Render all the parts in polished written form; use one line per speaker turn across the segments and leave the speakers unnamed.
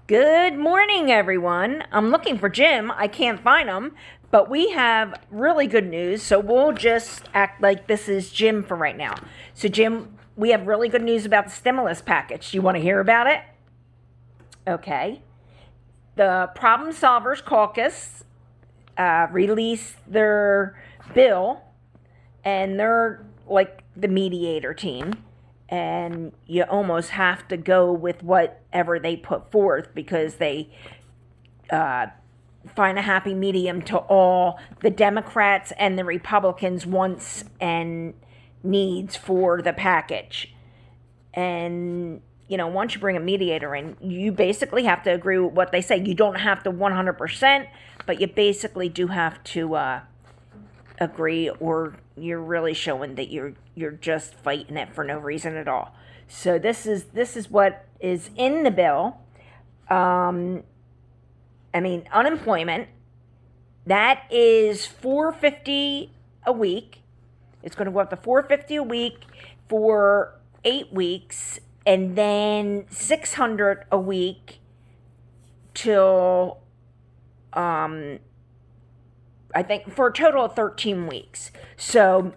Good morning, everyone. I'm looking for Jim. I can't find him, but we have really good news, so we'll just act like this is Jim for right now. So, Jim, we have really good news about the stimulus package. You want to hear about it? Okay. The Problem Solvers Caucus released their bill, and they're like the mediator team. And you almost have to go with whatever they put forth because they find a happy medium to all the Democrats and the Republicans' wants and needs for the package. And, once you bring a mediator in, you basically have to agree with what they say. You don't have to 100%, but you basically do have to agree, or you're really showing that you're just fighting it for no reason at all. So this is what is in the bill. Unemployment, that is $450 a week. It's going to go up to $450 a week for 8 weeks, and then $600 a week till I think for a total of 13 weeks. So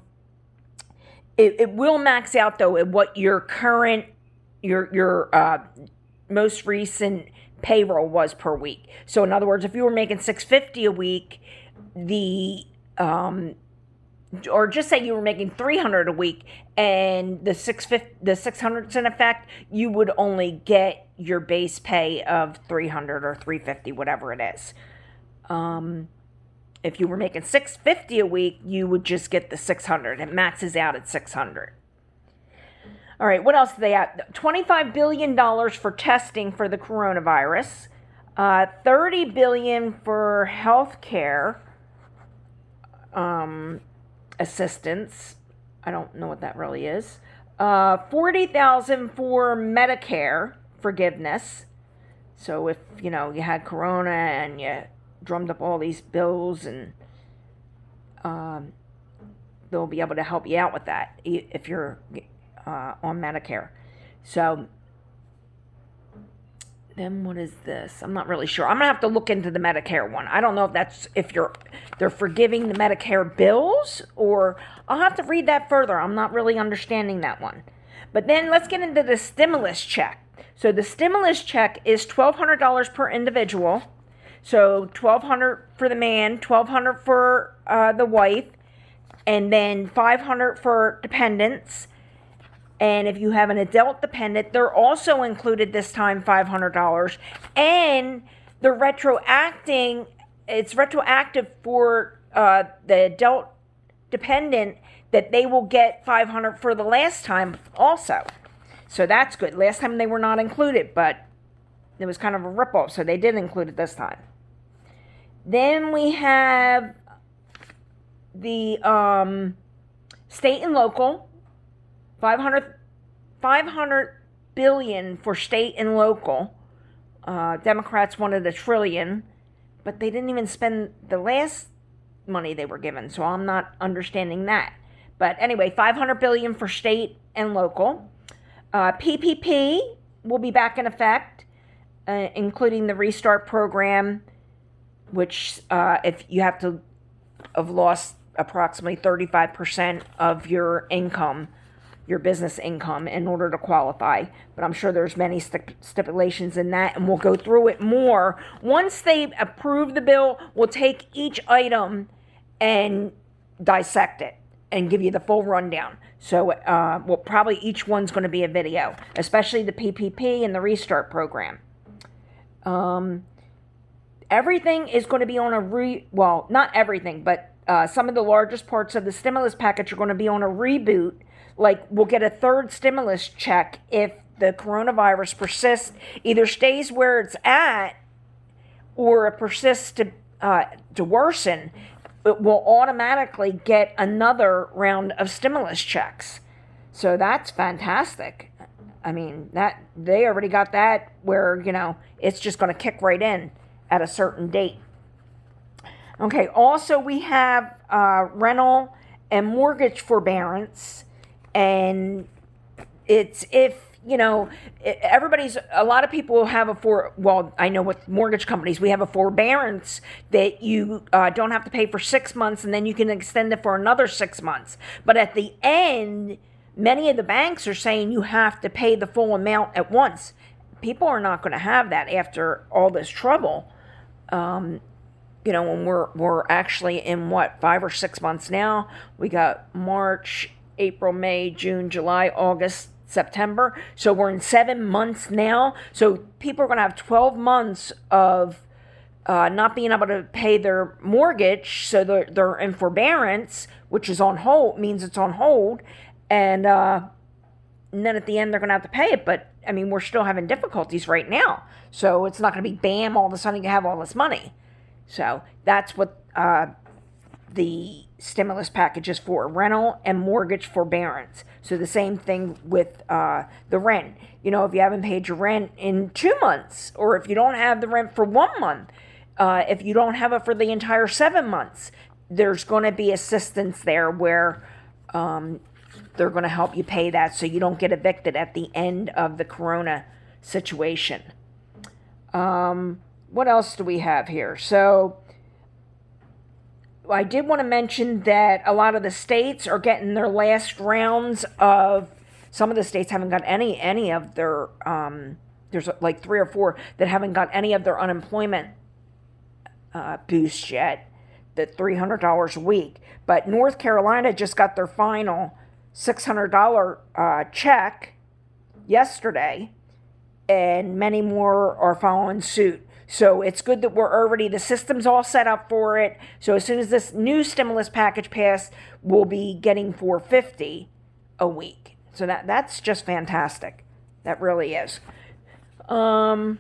it will max out though at what your current, your most recent payroll was per week. So in other words, if you were making $650 a week, or just say you were making $300 a week and the $600's in effect, you would only get your base pay of $300 or $350, whatever it is. If you were making $650 a week, you would just get the $600. It maxes out at $600. All right, what else do they have? $25 billion for testing for the coronavirus. $30 billion for healthcare assistance. I don't know what that really is. $40,000 for Medicare forgiveness. So if, you had corona and you drummed up all these bills, and they'll be able to help you out with that if you're on Medicare. So then what is this? I'm not really sure. I'm gonna have to look into the Medicare one. I don't know if that's they're forgiving the Medicare bills, or I'll have to read that further. I'm not really understanding that one. But then let's get into the stimulus check. So the stimulus check is $1,200 per individual. So $1,200 for the man, $1,200 for the wife, and then $500 for dependents. And if you have an adult dependent, they're also included this time $500. And it's retroactive for the adult dependent, that they will get $500 for the last time also. So that's good. Last time they were not included, but it was kind of a ripoff, so they did include it this time. Then we have the state and local, $500 billion for state and local. Democrats wanted $1 trillion, but they didn't even spend the last money they were given, so I'm not understanding that. But anyway, $500 billion for state and local. PPP will be back in effect, including the Restart program, which if you have to have lost approximately 35% of your income, your business income, in order to qualify. But I'm sure there's many stipulations in that, and we'll go through it more. Once they approve the bill, we'll take each item and dissect it and give you the full rundown. So probably each one's going to be a video, especially the PPP and the Restart program. Everything is going to be on not everything, but some of the largest parts of the stimulus package are going to be on a reboot. Like, we'll get a third stimulus check if the coronavirus persists, either stays where it's at, or it persists to worsen. It will automatically get another round of stimulus checks. So that's fantastic. I mean, that they already got that where, it's just going to kick right in at a certain date. Okay, also we have rental and mortgage forbearance, and it's if a lot of people have I know with mortgage companies, we have a forbearance that you don't have to pay for 6 months and then you can extend it for another 6 months. But at the end, many of the banks are saying you have to pay the full amount at once. People are not going to have that after all this trouble. When we're actually in 5 or 6 months now. We got March, April, May, June, July, August, September. So we're in 7 months now. So people are going to have 12 months of not being able to pay their mortgage. So they're in forbearance, which is on hold, means it's on hold. And then at the end, they're going to have to pay it. But, we're still having difficulties right now. So it's not going to be bam, all of a sudden you have all this money. So that's what the stimulus package is for, rental and mortgage forbearance. So the same thing with the rent. If you haven't paid your rent in 2 months, or if you don't have the rent for 1 month, if you don't have it for the entire 7 months, there's going to be assistance there where they're going to help you pay that so you don't get evicted at the end of the corona situation. What else do we have here? So I did want to mention that a lot of the states are getting their last rounds of, some of the states haven't got any of their, there's like 3 or 4 that haven't got any of their unemployment boost yet, the $300 a week. But North Carolina just got their final $600 check yesterday, and many more are following suit. So it's good that the system's all set up for it. So as soon as this new stimulus package passed, we'll be getting $450 a week. So that's just fantastic. That really is. So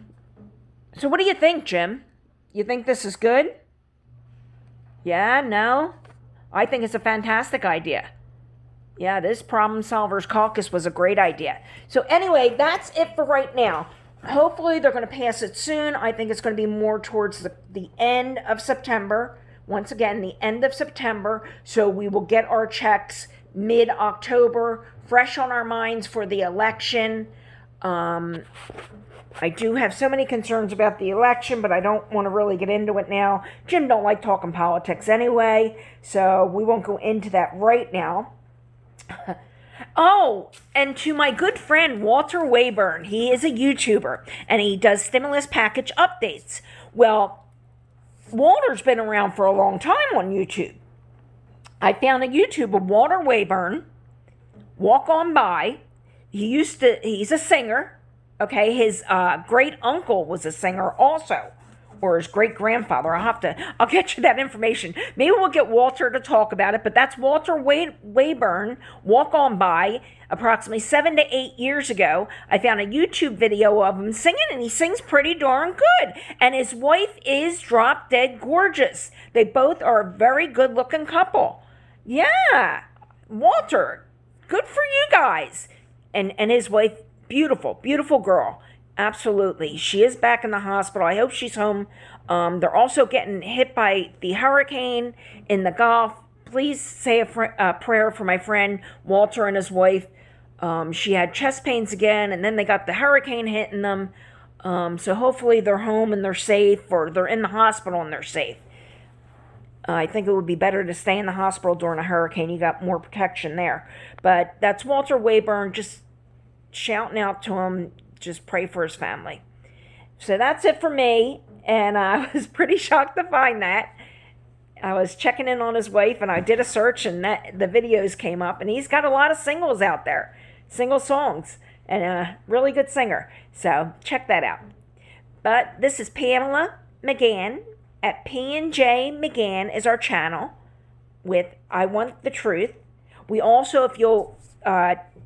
what do you think, Jim? You think this is good? Yeah, no? I think it's a fantastic idea. Yeah, this Problem Solvers Caucus was a great idea. So anyway, that's it for right now. Hopefully they're going to pass it soon. I think it's going to be more towards the end of September. Once again, the end of September. So we will get our checks mid-October, fresh on our minds for the election. I do have so many concerns about the election, but I don't want to really get into it now. Jim don't like talking politics anyway, so we won't go into that right now. Oh, and to my good friend Walter Wayburn, he is a YouTuber, and he does stimulus package updates. Well, Walter's been around for a long time on YouTube. I found a YouTube of Walter Wayburn, Walk On By. He's a singer, okay? His great uncle was a singer also, or his great grandfather. I'll get you that information. Maybe we'll get Walter to talk about it, but that's Walter Wayburn, Walk On By. Approximately 7 to 8 years ago, I found a YouTube video of him singing, and he sings pretty darn good. And his wife is drop dead gorgeous. They both are a very good looking couple. Yeah, Walter, good for you guys. And his wife, beautiful, beautiful girl. Absolutely. She is back in the hospital. I hope she's home. They're also getting hit by the hurricane in the Gulf. Please say a prayer for my friend Walter and his wife. She had chest pains again, and then they got the hurricane hitting them. So hopefully they're home and they're safe, or they're in the hospital and they're safe. I think it would be better to stay in the hospital during a hurricane. You got more protection there. But that's Walter Wayburn, just shouting out to him. Just pray for his family. So that's it for me. And I was pretty shocked to find that. I was checking in on his wife, and I did a search, and the videos came up. And he's got a lot of singles out there. Single songs. And a really good singer. So check that out. But this is Pamela McGann at P&J McGann is our channel with I Want the Truth. We also, if you'll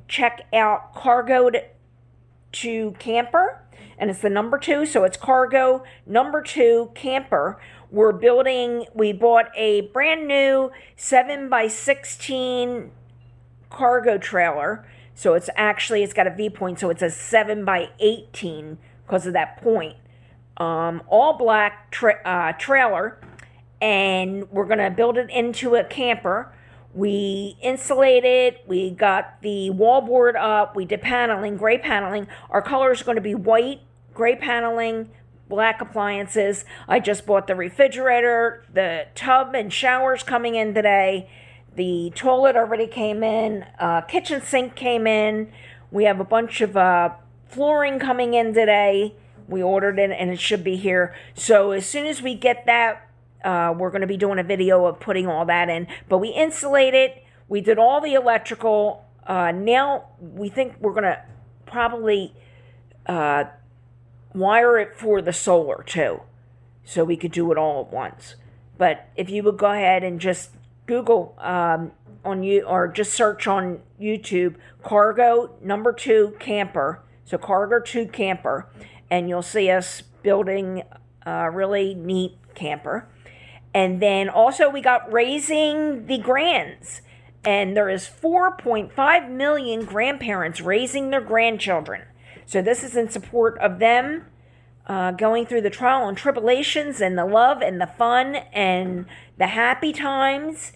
check out Cargo to Camper, and it's the number 2, so it's Cargo number 2 Camper. We bought a brand new 7x16 cargo trailer. So it's got a V point, so it's a 7x18 because of that point. All black trailer, and we're going to build it into a camper. We insulated, we got the wallboard up, we did paneling, gray paneling. Our colors are going to be white, gray paneling, black appliances. I just bought the refrigerator, the tub and showers coming in today. The toilet already came in, kitchen sink came in. We have a bunch of flooring coming in today. We ordered it and it should be here. So as soon as we get that, we're going to be doing a video of putting all that in. But we insulated. We did all the electrical. Now we think we're going to probably wire it for the solar too. So we could do it all at once. But if you would go ahead and just Google on you, or just search on YouTube, Cargo number 2 camper. So Cargo 2 camper. And you'll see us building a really neat camper. And then also we got Raising the Grands. And there is 4.5 million grandparents raising their grandchildren. So this is in support of them going through the trial and tribulations and the love and the fun and the happy times.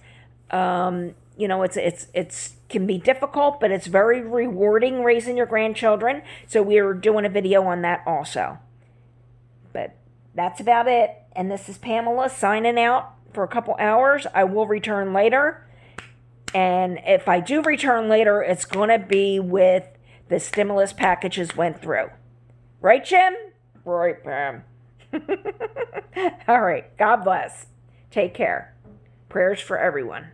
You know, it's can be difficult, but it's very rewarding raising your grandchildren. So we're doing a video on that also. But that's about it. And this is Pamela signing out for a couple hours. I will return later. And if I do return later, it's going to be with the stimulus packages went through. Right, Jim? Right, Pam. All right. God bless. Take care. Prayers for everyone.